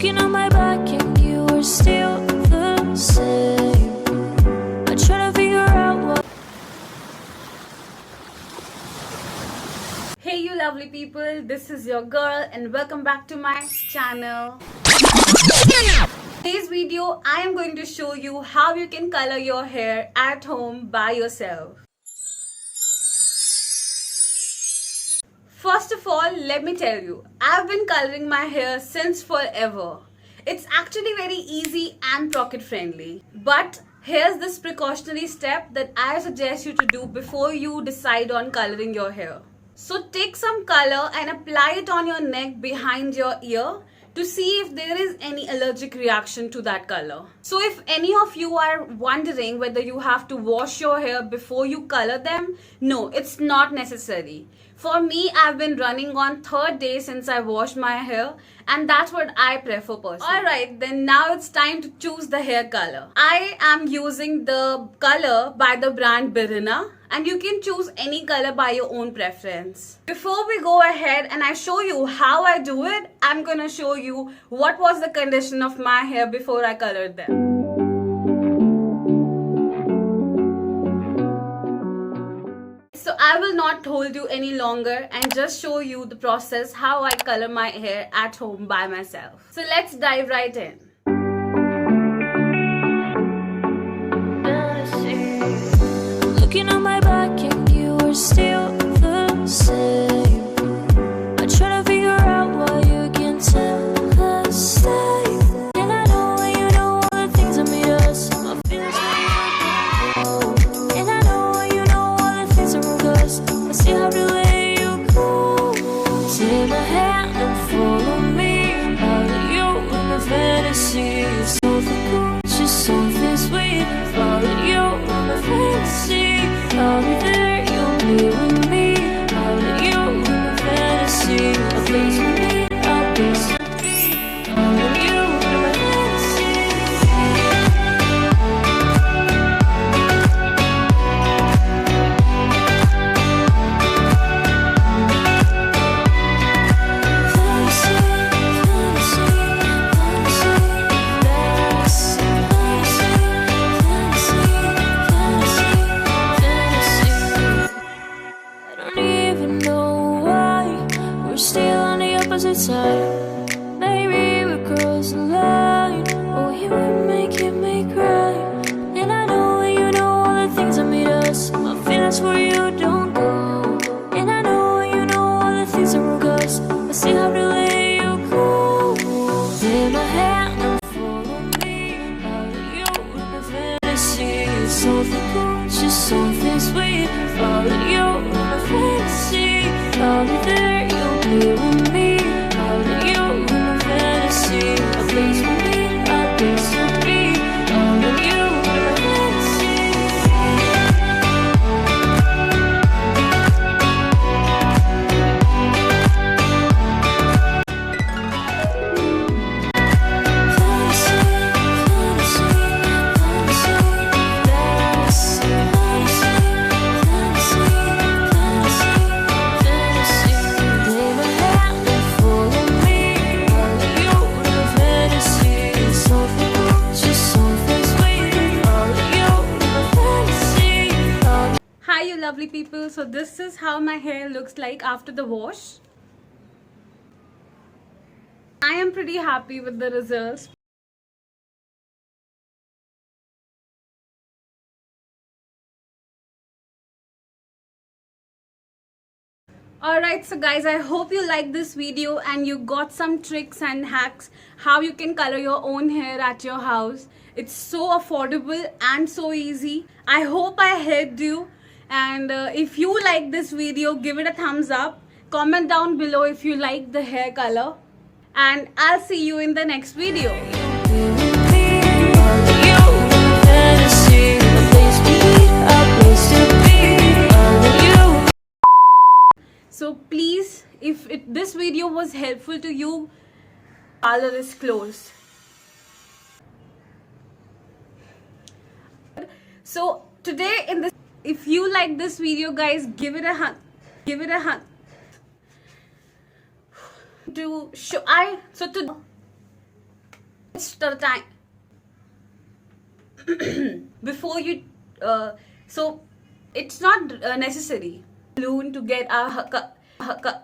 Looking on my back and you are still the same. I try to figure out what. Hey you lovely people, this is your girl and welcome back to my channel. Today's video I am going to show you how you can color your hair at home by yourself. First of all, let me tell you, I've been coloring my hair since forever. It's actually very easy and pocket friendly. But here's this precautionary step that I suggest you to do before you decide on coloring your hair. So take some color and apply it on your neck behind your ear to see if there is any allergic reaction to that color. So if any of you are wondering whether you have to wash your hair before you color them, no, it's not necessary. For me, I've been running on third day since I washed my hair and that's what I prefer personally. Alright, then now it's time to choose the hair color. I am using the color by the brand Birina and you can choose any color by your own preference. Before we go ahead and I show you how I do it, I'm gonna show you what was the condition of my hair before I colored them. So I will not hold you any longer and just show you the process how I color my hair at home by myself. So let's dive right in. Looking on my back and you are still the same. I try to figure out why you can tell the same. And I know when you know all the things that made us. My feelings for you. And I know when you know all the things that broke us. I still have to let you go. Take my hand and follow me. Out of you in my fantasy. Something cool, just something sweet. Follow you in my fantasy. I'll be there, you'll be with me. I'll let you in my fantasy. A place for me, a place for me. I'll let you in my fantasy. Side. Maybe we cross the line. Oh, you would make me cry. And I know when you know all the things that made us. My feelings for you don't go. And I know when you know all the things that broke us. I still have to let you go. Take my hand and follow me. Out of you in my fantasy. Something cool, just something sweet. Follow you in my fantasy. I'll be there, you'll be with me. A place for me, a place for me. All of you in my fantasy. Lovely people, so this is how my hair looks like after the wash. I am pretty happy with the results. Alright, so guys, I hope you liked this video and you got some tricks and hacks how you can color your own hair at your house. It's so affordable and so easy. I hope I helped you. And if you like this video, give it a thumbs up. Comment down below if you like the hair color. And I'll see you in the next video. So please, if this video was helpful to you, parlor is closed. So today in this, if you like this video, guys, give it a hug. Give it a hug. To show the time before you so it's not necessary balloon to get a